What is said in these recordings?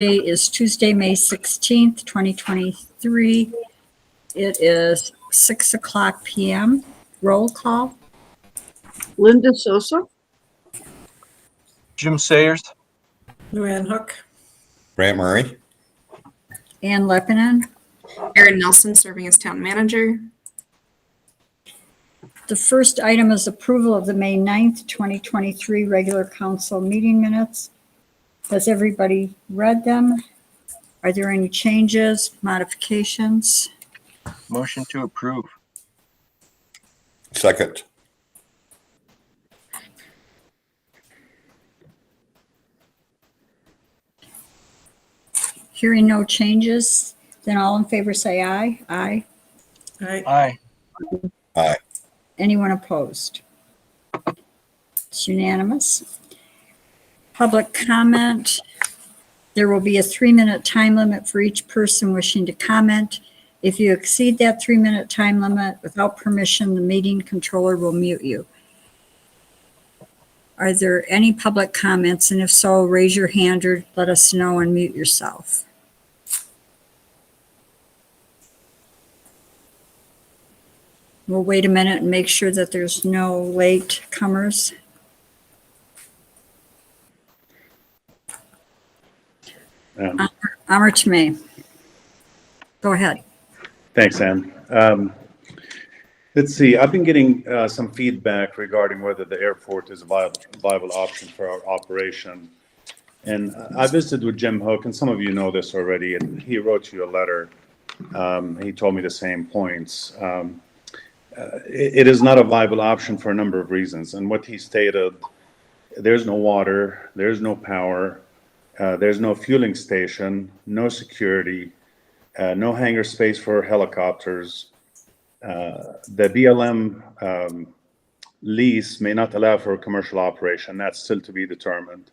is Tuesday, May 16th, 2023. It is 6:00 p.m. Roll call. Linda Sosa. Jim Sayers. Luanne Hook. Brant Murray. Ann Leppanen. Erin Nelson serving as town manager. The first item is approval of the May 9th, 2023 regular council meeting minutes. Has everybody read them? Are there any changes, modifications? Motion to approve. Second. Hearing no changes, then all in favor say aye. Aye. Aye. Aye. Anyone opposed? It's unanimous. Public comment. There will be a 3-minute time limit for each person wishing to comment. If you exceed that 3-minute time limit without permission, the meeting controller will mute you. Are there any public comments? And if so, raise your hand or let us know and mute yourself. We'll wait a minute and make sure that there's no late comers. Amr to me. Go ahead. Thanks, Ann. Let's see. I've been getting some feedback regarding whether the airport is a viable option for our operation. And I visited with Jim Hook, and some of you know this already, and he wrote you a letter. He told me the same points. It is not a viable option for a number of reasons. And what he stated, there's no water, there's no power, there's no fueling station, no security, no hangar space for helicopters. The BLM lease may not allow for a commercial operation. That's still to be determined.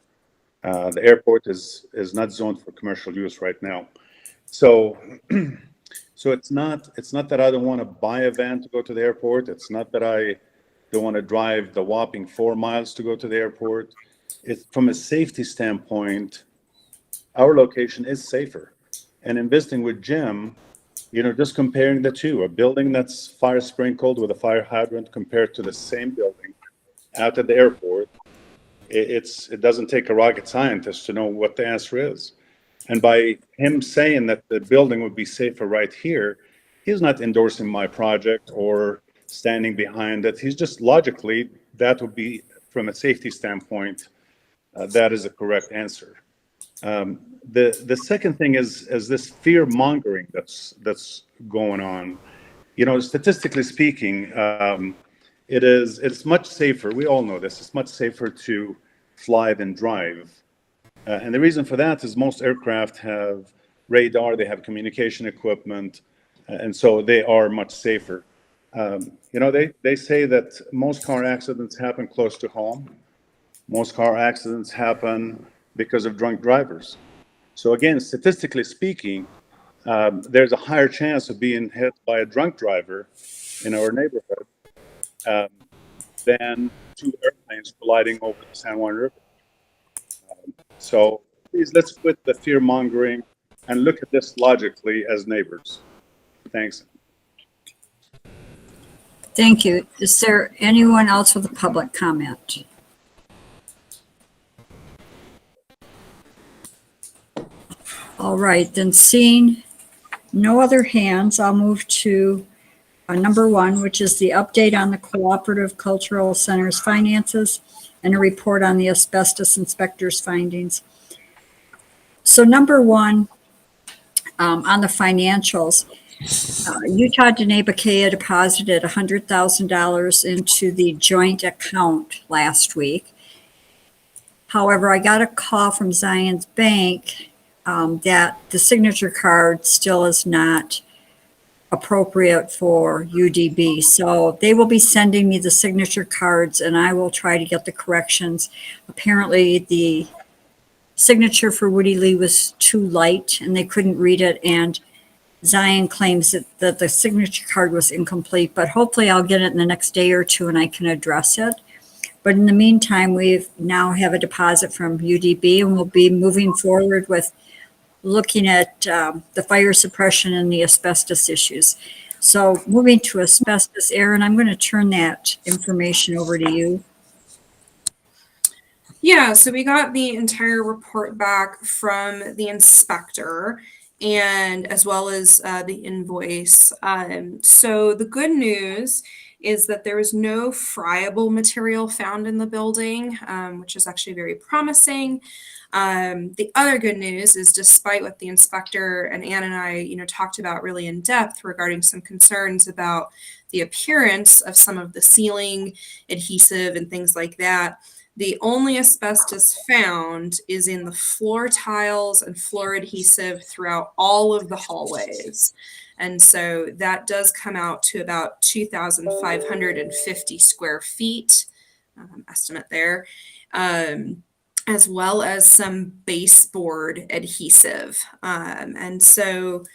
The airport is not zoned for commercial use right now. So it's not that I don't want to buy a van to go to the airport. It's not that I don't want to drive the whopping 4 miles to go to the airport. It's from a safety standpoint, our location is safer. And in visiting with Jim, just comparing the two, a building that's fire sprinkled with a fire hydrant compared to the same building out at the airport, it doesn't take a rocket scientist to know what the answer is. And by him saying that the building would be safer right here, he's not endorsing my project or standing behind it. He's just logically, that would be, from a safety standpoint, that is a correct answer. The second thing is this fear mongering that's going on. Statistically speaking, it's much safer. We all know this. It's much safer to fly than drive. And the reason for that is most aircraft have radar, they have communication equipment, and so they are much safer. They say that most car accidents happen close to home. Most car accidents happen because of drunk drivers. So again, statistically speaking, there's a higher chance of being hit by a drunk driver in our neighborhood than 2 airplanes colliding over the San Juan River. So please, let's quit the fear mongering and look at this logically as neighbors. Thanks. Thank you. Is there anyone else with a public comment? All right, then seeing no other hands, I'll move to number 1, which is the update on the Cooperative Cultural Center's finances and a report on the asbestos inspector's findings. So number 1, on the financials, Utah Denebakea deposited $100,000 into the joint account last week. However, I got a call from Zion's Bank that the signature card still is not appropriate for UDB. So they will be sending me the signature cards and I will try to get the corrections. Apparently the signature for Woody Lee was too light and they couldn't read it, and Zion claims that the signature card was incomplete, but hopefully I'll get it in the next day or two and I can address it. But in the meantime, we now have a deposit from UDB and we'll be moving forward with looking at the fire suppression and the asbestos issues. So moving to asbestos, Aaron, I'm going to turn that information over to you. Yeah, so we got the entire report back from the inspector and as well as the invoice. So the good news is that there was no friable material found in the building, which is actually very promising. The other good news is despite what the inspector and Ann and I, talked about really in depth regarding some concerns about the appearance of some of the ceiling adhesive and things like that, the only asbestos found is in the floor tiles and floor adhesive throughout all of the hallways. And so that does come out to about 2,550 square feet, estimate there, as well as some baseboard adhesive. And so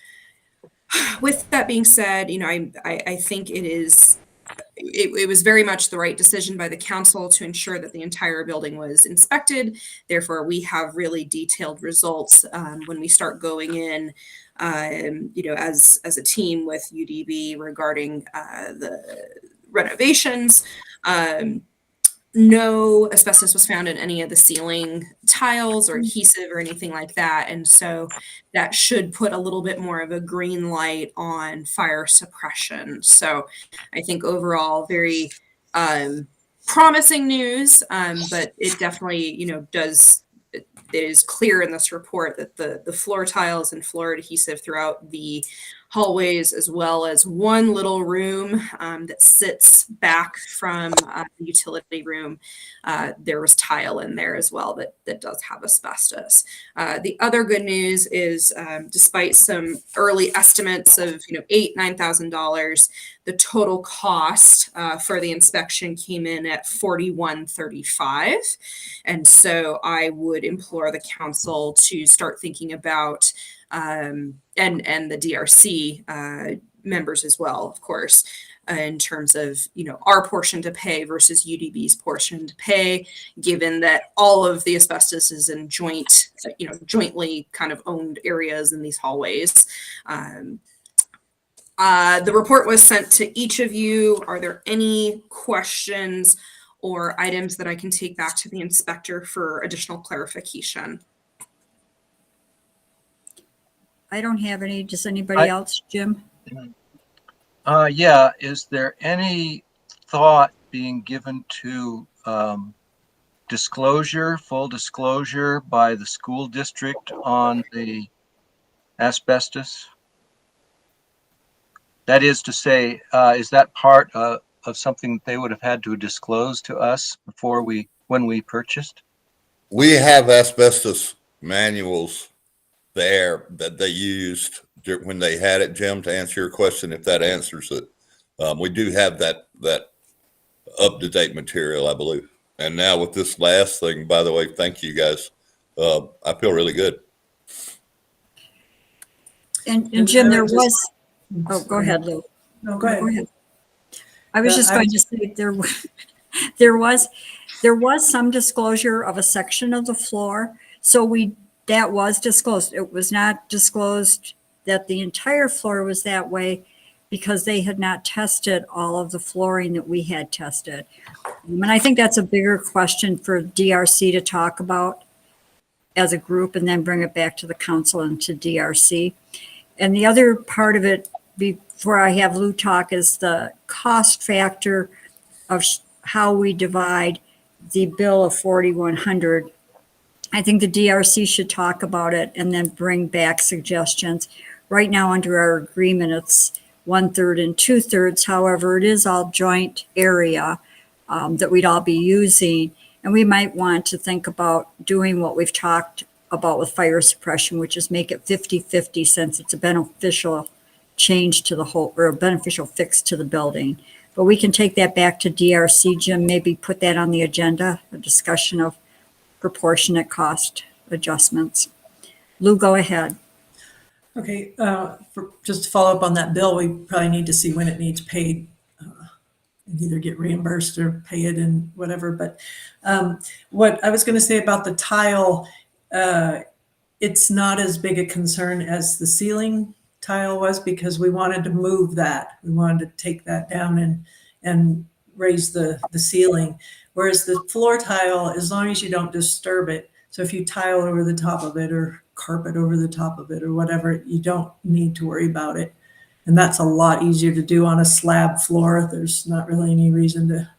with that being said, I think it was very much the right decision by the council to ensure that the entire building was inspected. Therefore, we have really detailed results when we start going in, as a team with UDB regarding the renovations. No asbestos was found in any of the ceiling tiles or adhesive or anything like that. And so that should put a little bit more of a green light on fire suppression. So I think overall very promising news, but it definitely, it is clear in this report that the floor tiles and floor adhesive throughout the hallways, as well as one little room that sits back from the utility room, there was tile in there as well that does have asbestos. The other good news is despite some early estimates of $8,000-9,000, the total cost for the inspection came in at $41,355. And so I would implore the council to start thinking about and the DRC members as well, of course, in terms of our portion to pay versus UDB's portion to pay, given that all of the asbestos is in jointly kind of owned areas in these hallways. The report was sent to each of you. Are there any questions or items that I can take back to the inspector for additional clarification? I don't have any. Does anybody else, Jim? Yeah, is there any thought being given to full disclosure by the school district on the asbestos? That is to say, is that part of something that they would have had to disclose to us when we purchased? We have asbestos manuals there that they used when they had it, Jim, to answer your question, if that answers it. We do have that up-to-date material, I believe. And now with this last thing, by the way, thank you guys. I feel really good. And Jim, there was, oh, go ahead, Lou. No, go ahead. I was just going to say there was some disclosure of a section of the floor. So that was disclosed. It was not disclosed that the entire floor was that way because they had not tested all of the flooring that we had tested. And I think that's a bigger question for DRC to talk about as a group and then bring it back to the council and to DRC. And the other part of it, before I have Lou talk, is the cost factor of how we divide the bill of $4,100. I think the DRC should talk about it and then bring back suggestions. Right now, under our agreement, it's 1/3 and 2/3. However, it is all joint area that we'd all be using. And we might want to think about doing what we've talked about with fire suppression, which is make it 50-50 since it's a beneficial change to the whole, or a beneficial fix to the building. But we can take that back to DRC, Jim, maybe put that on the agenda, a discussion of proportionate cost adjustments. Lou, go ahead. Okay, just to follow up on that bill, we probably need to see when it needs paid, and either get reimbursed or pay it in whatever. But what I was going to say about the tile, it's not as big a concern as the ceiling tile was, because we wanted to move that. We wanted to take that down and raise the ceiling. Whereas the floor tile, as long as you don't disturb it, so if you tile over the top of it or carpet over the top of it or whatever, you don't need to worry about it. And that's a lot easier to do on a slab floor. There's not really any reason to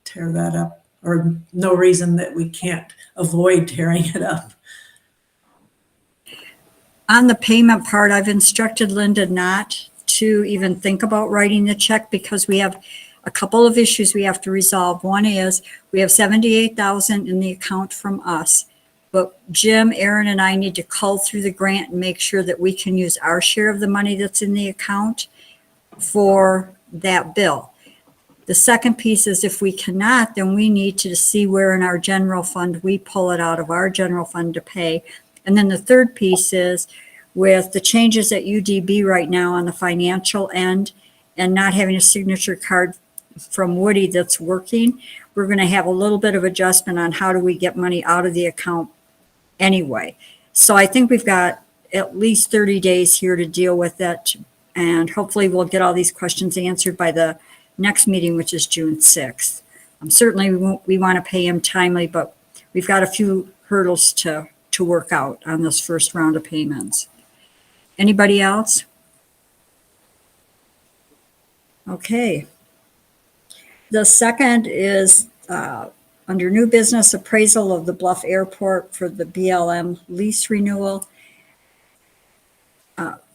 tear that up, or no reason that we can't avoid tearing it up. On the payment part, I've instructed Linda not to even think about writing the check because we have a couple of issues we have to resolve. One is we have 78,000 in the account from us, but Jim, Aaron, and I need to cull through the grant and make sure that we can use our share of the money that's in the account for that bill. The second piece is if we cannot, then we need to see where in our general fund we pull it out of our general fund to pay. And then the third piece is with the changes at UDB right now on the financial end and not having a signature card from Woody that's working, we're going to have a little bit of adjustment on how do we get money out of the account anyway. So I think we've got at least 30 days here to deal with it. And hopefully we'll get all these questions answered by the next meeting, which is June 6th. Certainly we want to pay him timely, but we've got a few hurdles to work out on this first round of payments. Anybody else? Okay. The second is under new business appraisal of the Bluff Airport for the BLM lease renewal.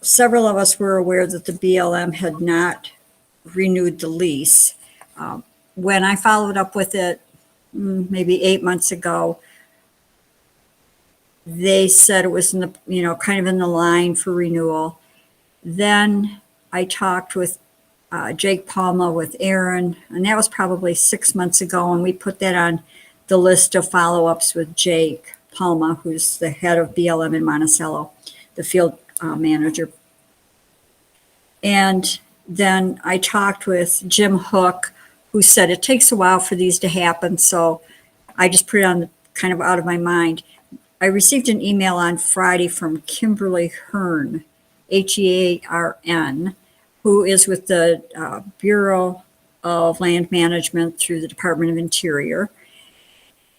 Several of us were aware that the BLM had not renewed the lease. When I followed up with it maybe 8 months ago, they said it was in the, kind of in the line for renewal. Then I talked with Jake Palma with Aaron, and that was probably 6 months ago, and we put that on the list of follow-ups with Jake Palma, who's the head of BLM in Monticello, the field manager. And then I talked with Jim Hook, who said it takes a while for these to happen, so I just put it on kind of out of my mind. I received an email on Friday from Kimberly Hearn, Hearn, who is with the Bureau of Land Management through the Department of Interior.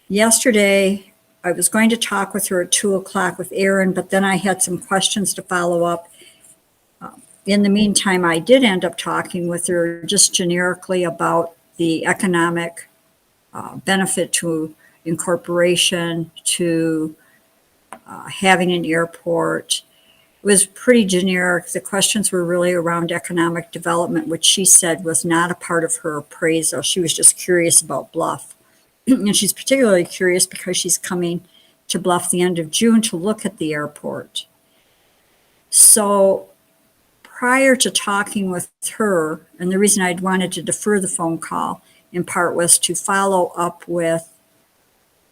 Yesterday, I was going to talk with her at 2:00 with Aaron, but then I had some questions to follow up. In the meantime, I did end up talking with her just generically about the economic benefit to incorporation, to having an airport. It was pretty generic. The questions were really around economic development, which she said was not a part of her appraisal. She was just curious about Bluff. And she's particularly curious because she's coming to Bluff the end of June to look at the airport. So prior to talking with her, and the reason I'd wanted to defer the phone call in part was to follow up with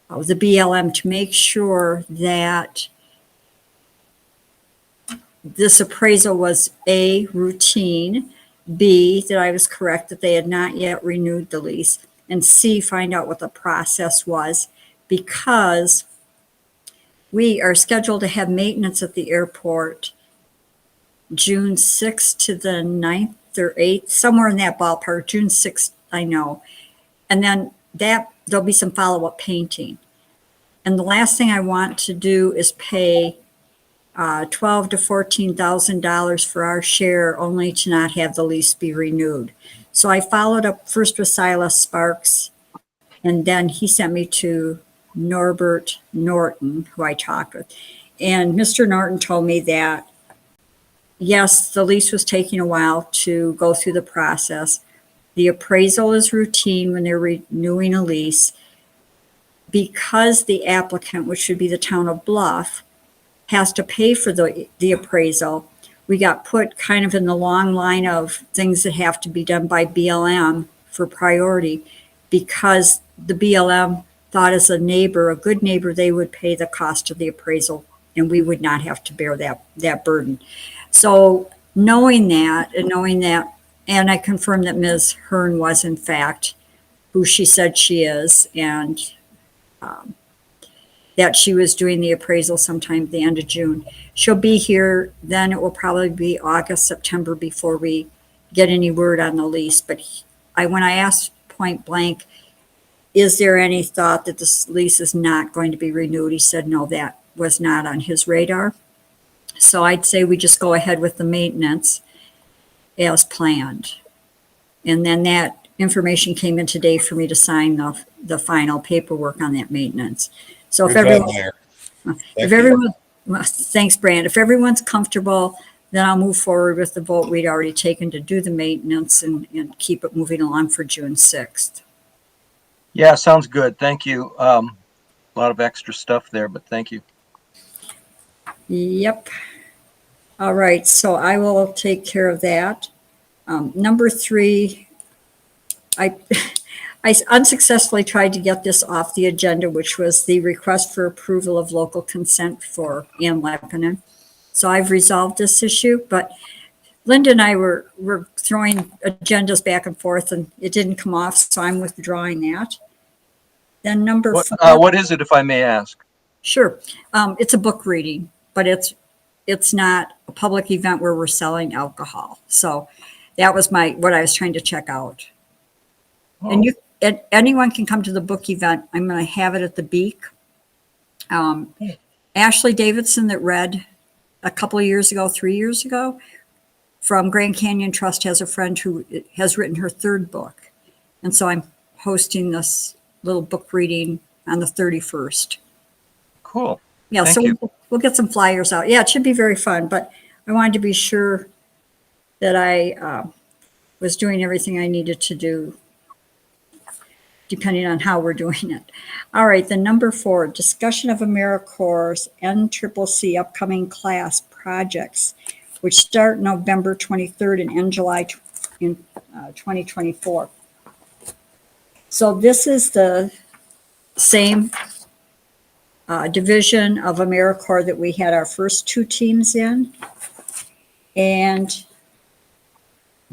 the BLM to make sure that this appraisal was A, routine, B, that I was correct that they had not yet renewed the lease, and C, find out what the process was, because we are scheduled to have maintenance at the airport June 6th to the 9th or 8th, somewhere in that ballpark, June 6th, I know. And then there'll be some follow-up painting. And the last thing I want to do is pay $12,000 to $14,000 for our share only to not have the lease be renewed. So I followed up first with Silas Sparks, and then he sent me to Norbert Norton, who I talked with. And Mr. Norton told me that, yes, the lease was taking a while to go through the process. The appraisal is routine when they're renewing a lease. Because the applicant, which should be the town of Bluff, has to pay for the appraisal, we got put kind of in the long line of things that have to be done by BLM for priority, because the BLM thought as a neighbor, a good neighbor, they would pay the cost of the appraisal and we would not have to bear that burden. So knowing that, and I confirmed that Ms. Hearn was in fact who she said she is, and that she was doing the appraisal sometime at the end of June. She'll be here, then it will probably be August, September before we get any word on the lease. But when I asked point blank, is there any thought that this lease is not going to be renewed? He said, no, that was not on his radar. So I'd say we just go ahead with the maintenance as planned. And then that information came in today for me to sign the final paperwork on that maintenance. So if Good job, everyone, Mayor. if Thank you. everyone, well, thanks, Brant. If everyone's comfortable, then I'll move forward with the vote we'd already taken to do the maintenance and keep it moving along for June 6th. Yeah, sounds good. Thank you. A lot of extra stuff there, but thank you. Yep. All right, so I will take care of that. Number 3, I unsuccessfully tried to get this off the agenda, which was the request for approval of local consent for Ann Leppanen. So I've resolved this issue, but Linda and I were throwing agendas back and forth and it didn't come off, so I'm withdrawing that. Then number 4. What is it, if I may ask? Sure. It's a book reading, but it's not a public event where we're selling alcohol. So that was what I was trying to check out. Oh. And anyone can come to the book event. I'm going to have it at the Beak. Ashley Davidson that read a couple of years ago, 3 years ago, from Grand Canyon Trust has a friend who has written her 3rd book. And so I'm hosting this little book reading on the 31st. Cool. Yeah, Thank so you. we'll get some flyers out. Yeah, it should be very fun, but I wanted to be sure that I was doing everything I needed to do, depending on how we're doing it. All right, then number 4, discussion of AmeriCorps NCCC upcoming class projects, which start November 23rd and end July 2024. So this is the same division of AmeriCorps that we had our first 2 teams in. And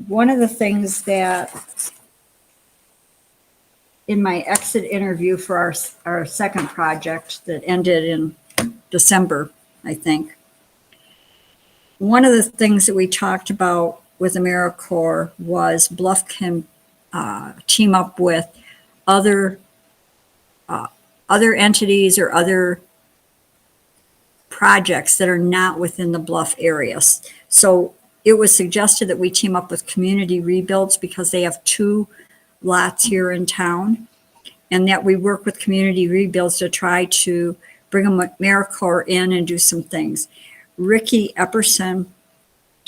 one of the things that in my exit interview for our second project that ended in December, I think, one of the things that we talked about with AmeriCorps was Bluff can team up with other entities or other projects that are not within the Bluff areas. So it was suggested that we team up with Community Rebuilds because they have 2 lots here in town, and that we work with Community Rebuilds to try to bring AmeriCorps in and do some things. Ricky Epperson,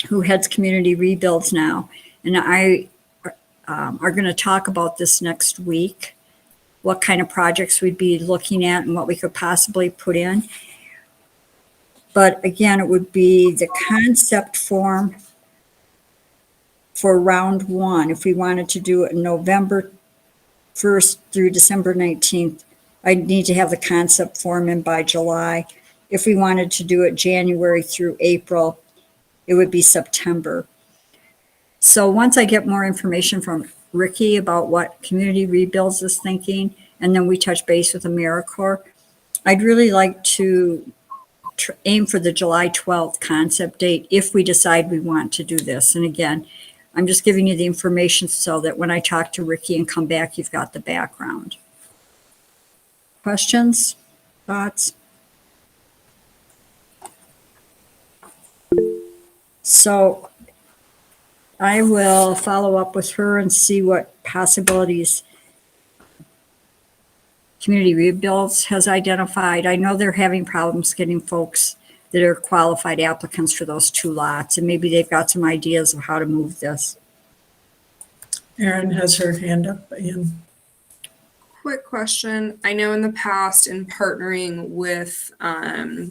who heads Community Rebuilds now, and I are going to talk about this next week, what kind of projects we'd be looking at and what we could possibly put in. But again, it would be the concept form for round 1. If we wanted to do it November 1st through December 19th, I'd need to have the concept form in by July. If we wanted to do it January through April, it would be September. So once I get more information from Ricky about what Community Rebuilds is thinking, and then we touch base with AmeriCorps, I'd really like to aim for the July 12th concept date if we decide we want to do this. And again, I'm just giving you the information so that when I talk to Ricky and come back, you've got the background. Questions? Thoughts? So I will follow up with her and see what possibilities Community Rebuilds has identified. I know they're having problems getting folks that are qualified applicants for those 2 lots, and maybe they've got some ideas of how to move this. Erin has her hand up. Ann. Quick question. I know in the past in partnering with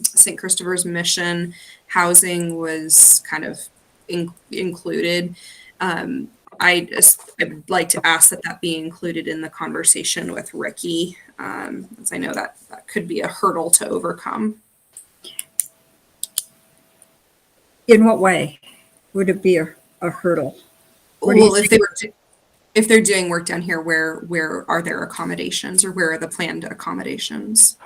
St. Christopher's Mission, housing was kind of included. I'd like to ask that be included in the conversation with Ricky, as I know that could be a hurdle to overcome. In what way would it be a hurdle? Well, if they're doing work down here, where are their accommodations, or where are the planned accommodations?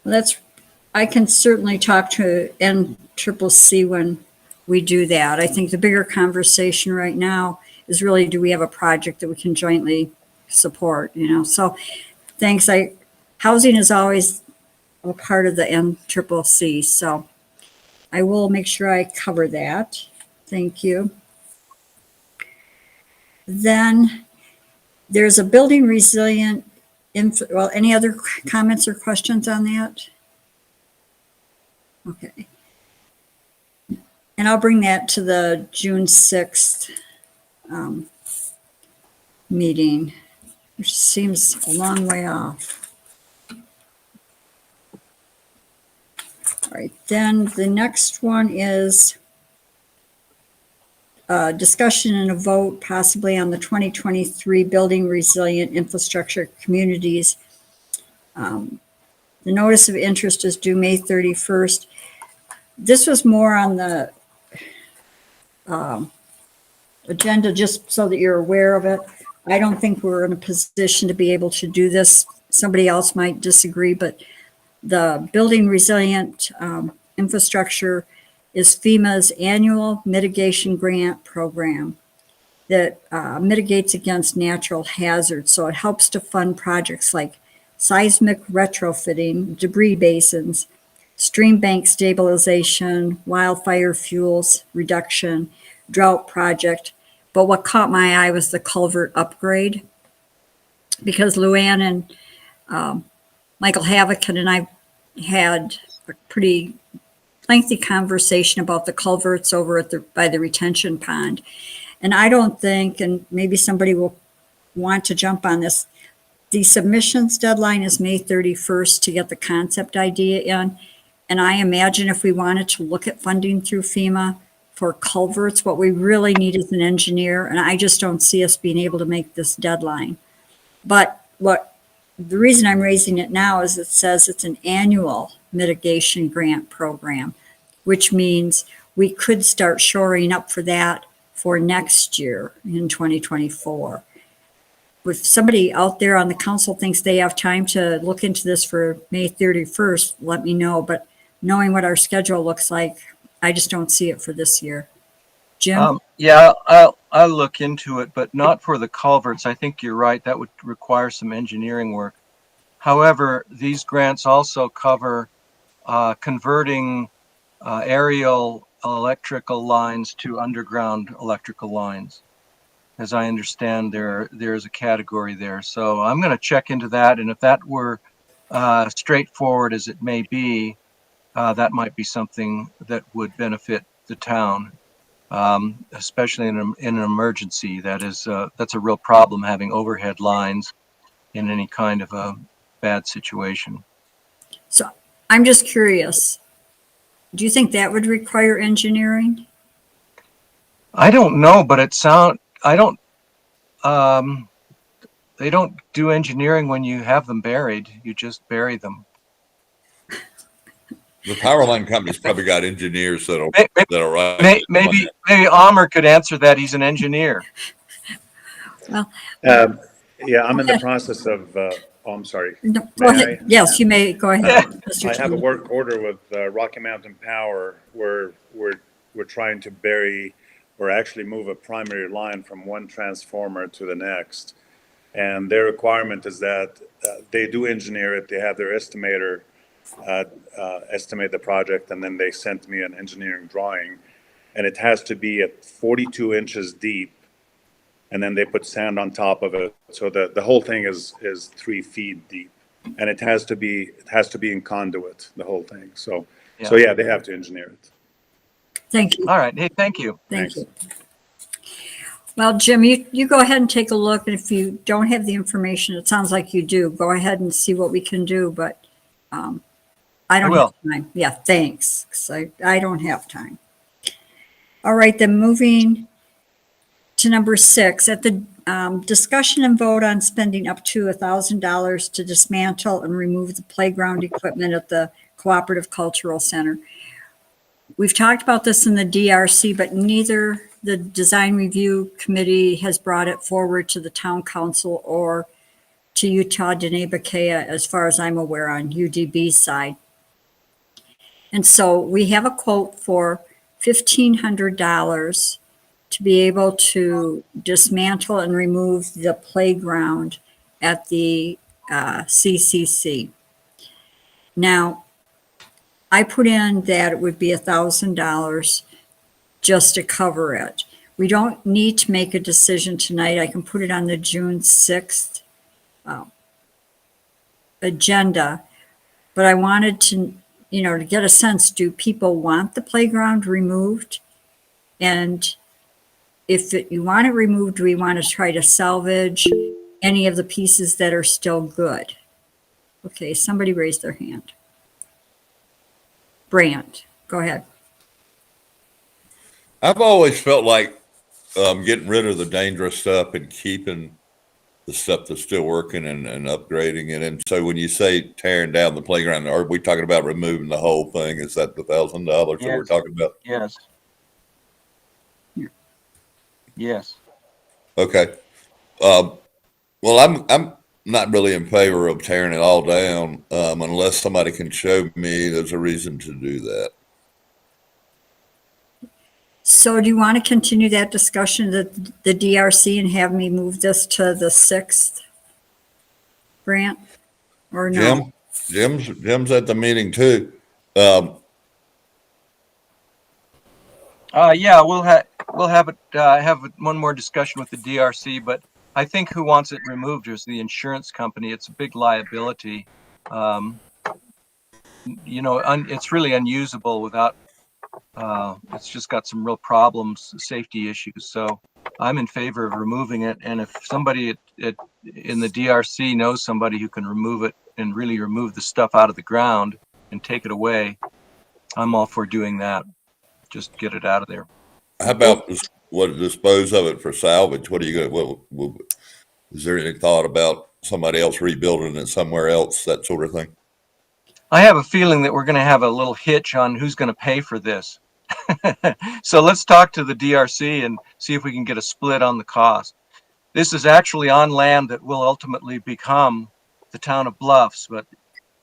I can certainly talk to NCCC when we do that. I think the bigger conversation right now is really, do we have a project that we can jointly support, So thanks. Housing is always a part of the NCCC, so I will make sure I cover that. Thank you. Then there's a building resilient, any other comments or questions on that? Okay. And I'll bring that to the June 6th meeting, which seems a long way off. All right, then the next one is discussion and a vote possibly on the 2023 Building Resilient Infrastructure Communities. The notice of interest is due May 31st. This was more on the agenda, just so that you're aware of it. I don't think we're in a position to be able to do this. Somebody else might disagree, but the Building Resilient Infrastructure is FEMA's annual mitigation grant program that mitigates against natural hazards. So it helps to fund projects like seismic retrofitting, debris basins, stream bank stabilization, wildfire fuels reduction, drought project. But what caught my eye was the culvert upgrade, because Luanne and Michael Havocan and I had a pretty lengthy conversation about the culverts over at by the retention pond. And I don't think, and maybe somebody will want to jump on this, the submissions deadline is May 31st to get the concept idea in. And I imagine if we wanted to look at funding through FEMA for culverts, what we really need is an engineer. And I just don't see us being able to make this deadline. But the reason I'm raising it now is it says it's an annual mitigation grant program, which means we could start shoring up for that for next year in 2024. If somebody out there on the council thinks they have time to look into this for May 31st, let me know. But knowing what our schedule looks like, I just don't see it for this year. Jim? Yeah, I'll look into it, but not for the culverts. I think you're right. That would require some engineering work. However, these grants also cover converting aerial electrical lines to underground electrical lines. As I understand, there's a category there. So I'm going to check into that. And if that were straightforward as it may be, that might be something that would benefit the town, especially in an emergency. That's a real problem, having overhead lines in any kind of a bad situation. So I'm just curious. Do you think that would require engineering? I don't know, but they don't do engineering when you have them buried. You just bury them. The power line company's probably got engineers that'll write. Maybe Amr could answer that. He's an engineer. Well, Yeah, I'm in the process of, I'm sorry. no, go May ahead. I? Yes, you may go ahead. Mr. I have a Chairman. work order with Rocky Mountain Power where we're trying to bury or actually move a primary line from one transformer to the next. And their requirement is that they do engineer it. They have their estimator estimate the project, and then they sent me an engineering drawing. And it has to be at 42 inches deep, and then they put sand on top of it. So the whole thing is 3 feet deep, and it has to be in conduit, the whole thing. So yeah, they have to engineer it. Thank you. All right. Hey, thank you. Thank you. Well, Jim, you go ahead and take a look. And if you don't have the information, it sounds like you do, go ahead and see what we can do. But I don't have time. Yeah, thanks. 'Cause I don't have time. All right, then moving to number 6, at the discussion and vote on spending up to $1,000 to dismantle and remove the playground equipment at the Cooperative Cultural Center. We've talked about this in the DRC, but neither the Design Review Committee has brought it forward to the town council or to Utah Denebakea, as far as I'm aware, on UDB side. And so we have a quote for $1,500 to be able to dismantle and remove the playground at the CCC. Now, I put in that it would be $1,000 just to cover it. We don't need to make a decision tonight. I can put it on the June 6th agenda, but I wanted to, to get a sense, do people want the playground removed? And if you want it removed, do we want to try to salvage any of the pieces that are still good? Okay, somebody raised their hand. Brant, go ahead. I've always felt like getting rid of the dangerous stuff and keeping the stuff that's still working and upgrading it. And so when you say tearing down the playground, are we talking about removing the whole thing? Is that the $1,000 that we're talking about? Yes. Yes. Okay. Well, I'm not really in favor of tearing it all down unless somebody can show me there's a reason to do that. So do you want to continue that discussion, the DRC, and have me move this to the 6th, Brant? Or no? Jim's at the meeting too. Yeah, we'll have it, have one more discussion with the DRC, but I think who wants it removed is the insurance company. It's a big liability. It's really unusable without, it's just got some real problems, safety issues. So I'm in favor of removing it. And if somebody in the DRC knows somebody who can remove it and really remove the stuff out of the ground and take it away, I'm all for doing that. Just get it out of there. How about dispose of it for salvage? What are you going? Is there any thought about somebody else rebuilding it somewhere else, that sort of thing? I have a feeling that we're going to have a little hitch on who's going to pay for this. So let's talk to the DRC and see if we can get a split on the cost. This is actually on land that will ultimately become the town of Bluffs, but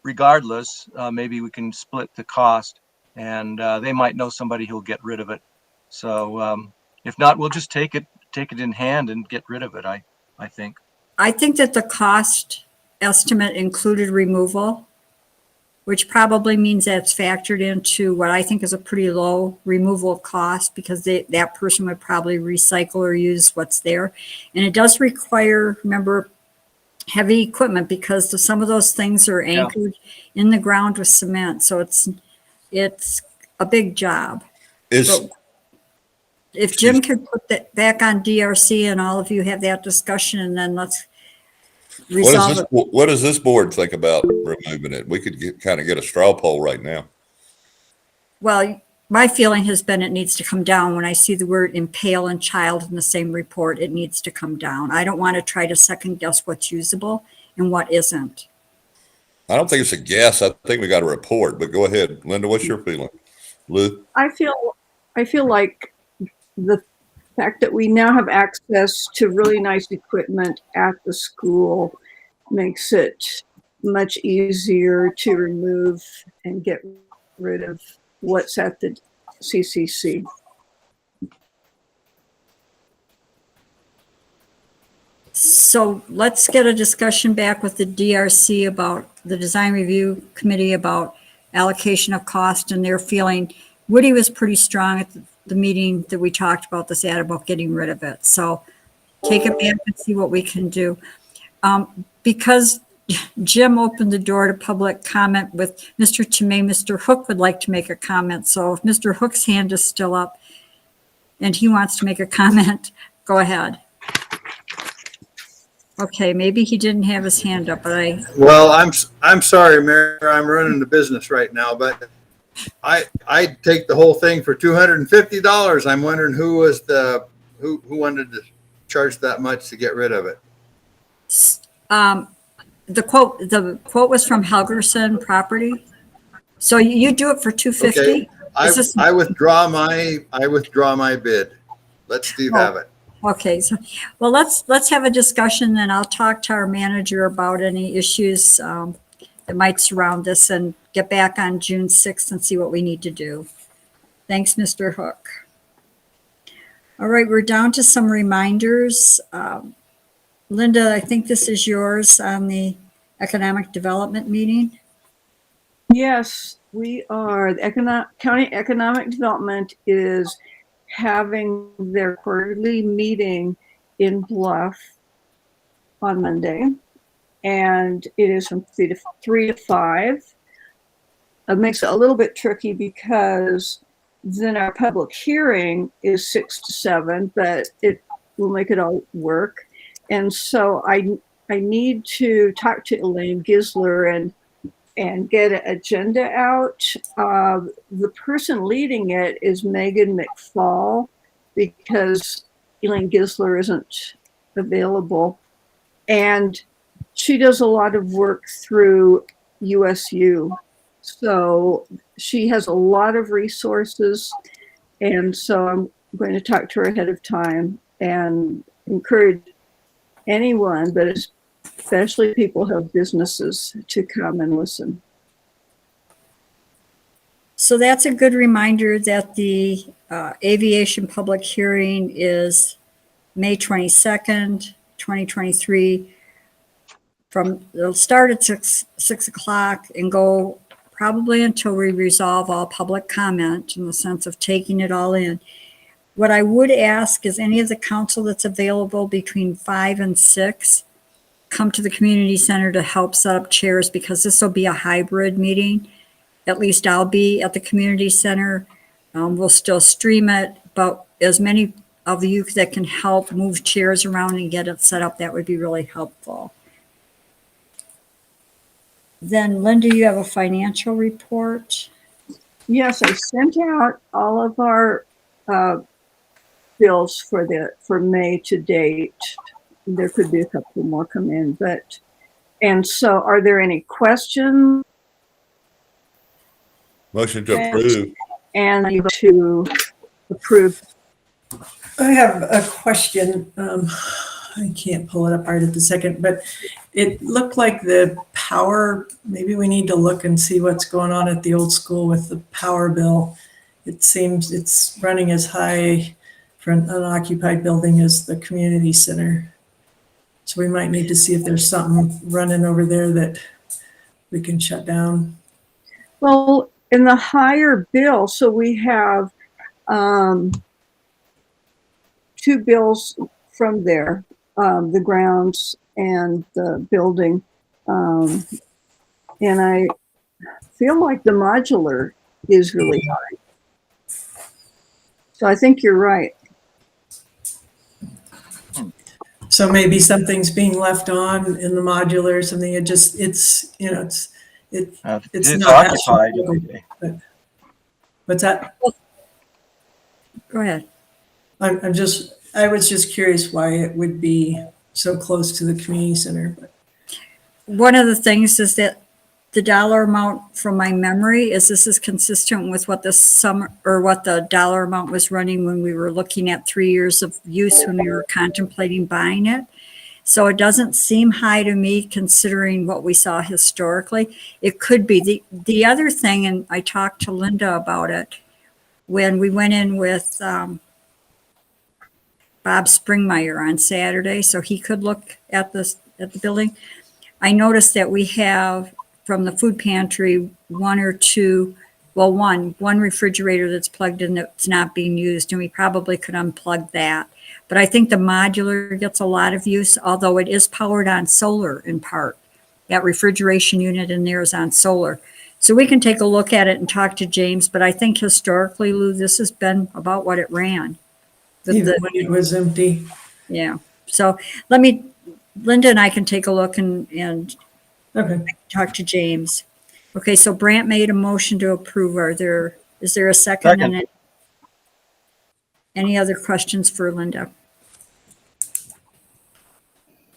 regardless, maybe we can split the cost, and they might know somebody who'll get rid of it. So if not, we'll just take it in hand and get rid of it, I think. I think that the cost estimate included removal, which probably means that's factored into what I think is a pretty low removal cost, because that person would probably recycle or use what's there. And it does require, remember, heavy equipment, because some of those things are anchored in the ground with cement. So it's a big job. If Jim could put that back on DRC and all of you have that discussion, and then let's resolve it. What does this board think about removing it? We could kind of get a straw poll right now. Well, my feeling has been it needs to come down. When I see the word impale and child in the same report, it needs to come down. I don't want to try to second guess what's usable and what isn't. I don't think it's a guess. I think we got a report, but go ahead. Linda, what's your feeling? Lou? I feel like the fact that we now have access to really nice equipment at the school makes it much easier to remove and get rid of what's at the CCC. So let's get a discussion back with the DRC about the design review committee about allocation of cost and their feeling. Woody was pretty strong at the meeting that we talked about this ad about getting rid of it. So take it back and see what we can do. Because Jim opened the door to public comment with Mr. Tomei, Mr. Hook would like to make a comment. So if Mr. Hook's hand is still up and he wants to make a comment, go ahead. Okay, maybe he didn't have his hand up, but Well, I'm sorry, Mayor, I'm running the business right now, but I'd take the whole thing for $250. I'm wondering who wanted to charge that much to get rid of it. the quote was from Helgerson Property. So you do it for $250? Okay. I withdraw my bid. Let Steve have it. Okay, so, well, let's have a discussion, then I'll talk to our manager about any issues that might surround this and get back on June 6th and see what we need to do. Thanks, Mr. Hook. All right, we're down to some reminders. Linda, I think this is yours on the economic development meeting. Yes, we are. The County Economic Development is having their quarterly meeting in Bluff on Monday, and it is from 3 to 5. It makes it a little bit tricky because then our public hearing is 6 to 7, but it will make it all work. And so I need to talk to Elaine Gisler and get an agenda out. The person leading it is Megan McFall because Elaine Gisler isn't available. And she does a lot of work through USU. So she has a lot of resources. And so I'm going to talk to her ahead of time and encourage anyone, but especially people who have businesses, to come and listen. So that's a good reminder that the Aviation Public Hearing is May 22nd, 2023. It'll start at 6 o'clock and go probably until we resolve all public comment in the sense of taking it all in. What I would ask is any of the council that's available between 5 and 6, come to the community center to help set up chairs, because this will be a hybrid meeting. At least I'll be at the community center. We'll still stream it, but as many of you that can help move chairs around and get it set up, that would be really helpful. Then Linda, you have a financial report? Yes, I sent out all of our bills for May to date. There could be a couple more come in, and so are there any questions? Motion to approve. And to approve. I have a question. I can't pull it up right at the second, but it looked like the power, maybe we need to look and see what's going on at the old school with the power bill. It seems it's running as high for an unoccupied building as the community center. So we might need to see if there's something running over there that we can shut down. Well, in the higher bill, so we have 2 bills from there, the grounds and the building. And I feel like the modular is really high. So I think you're right. So maybe something's being left on in the modular or something. It's not occupied. but what's that? Go ahead. I was just curious why it would be so close to the community center. But One of the things is that the dollar amount from my memory is this is consistent with what the summer or what the dollar amount was running when we were looking at 3 years of use when we were contemplating buying it. So it doesn't seem high to me considering what we saw historically. It could be. The other thing, and I talked to Linda about it when we went in with Bob Springmeyer on Saturday, so he could look at the building. I noticed that we have from the food pantry one refrigerator that's plugged in that's not being used, and we probably could unplug that. But I think the modular gets a lot of use, although it is powered on solar in part. That refrigeration unit in there is on solar. So we can take a look at it and talk to James, but I think historically, Lou, this has been about what it ran. even when it was empty. Yeah. So Linda and I can take a look and Okay. talk to James. Okay, so Brant made a motion to approve. Is there a second? Second. And any other questions for Linda?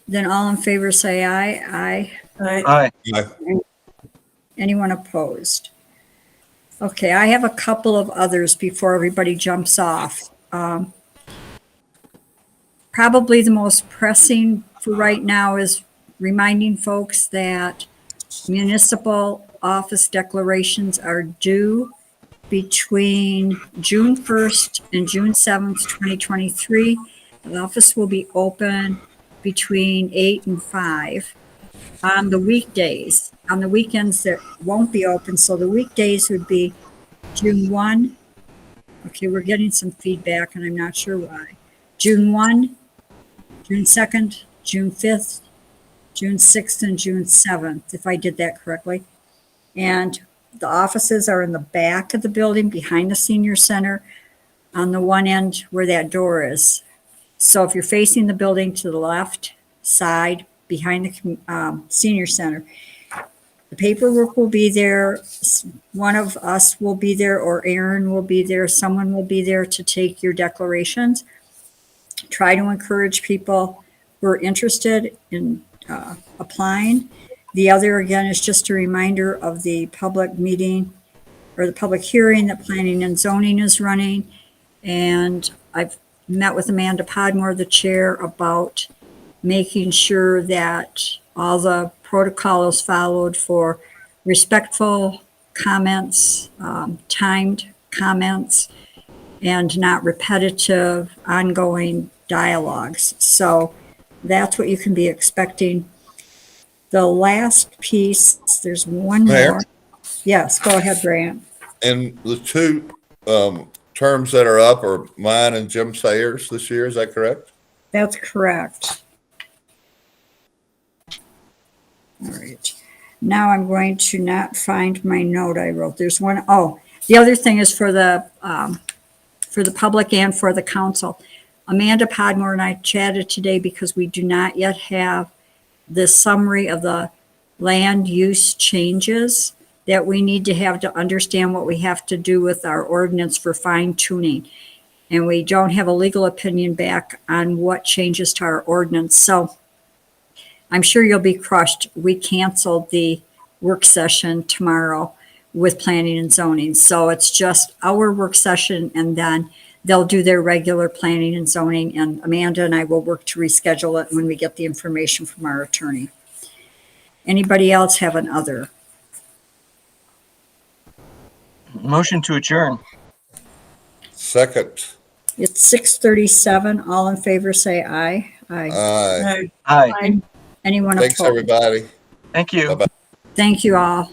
Then all in favor say aye. Aye. Aye. Aye. Anyone opposed? Okay, I have a couple of others before everybody jumps off. probably the most pressing for right now is reminding folks that municipal office declarations are due between June 1st and June 7th, 2023. The office will be open between 8 and 5 on the weekdays. On the weekends, that won't be open, so the weekdays would be June 1. Okay, we're getting some feedback, and I'm not sure why. June 1, June 2nd, June 5th, June 6th, and June 7th, if I did that correctly. And the offices are in the back of the building behind the senior center on the one end where that door is. So if you're facing the building to the left side behind the senior center, the paperwork will be there. One of us will be there, or Aaron will be there. Someone will be there to take your declarations. Try to encourage people who are interested in applying. The other, again, is just a reminder of the public meeting or the public hearing that Planning and Zoning is running. And I've met with Amanda Podmore, the chair, about making sure that all the protocol is followed for respectful comments, timed comments, and not repetitive, ongoing dialogues. So that's what you can be expecting. The last piece, there's one Mayor? more. Yes, go ahead, Brant. And the two terms that are up are mine and Jim Sayers this year. Is that correct? That's correct. All right. Now I'm going to not find my note I wrote. There's one. Oh, the other thing is for the public and for the council. Amanda Podmore and I chatted today because we do not yet have the summary of the land use changes that we need to have to understand what we have to do with our ordinance for fine tuning. And we don't have a legal opinion back on what changes to our ordinance. So I'm sure you'll be crushed. We canceled the work session tomorrow with planning and zoning. So it's just our work session, and then they'll do their regular planning and zoning, and Amanda and I will work to reschedule it when we get the information from our attorney. Anybody else have an other? Motion to adjourn. Second. It's 6:37. All in favor, say aye. Aye. Aye. Aye. Anyone Thanks, opposed? everybody. Thank you. Bye-bye. Thank you all.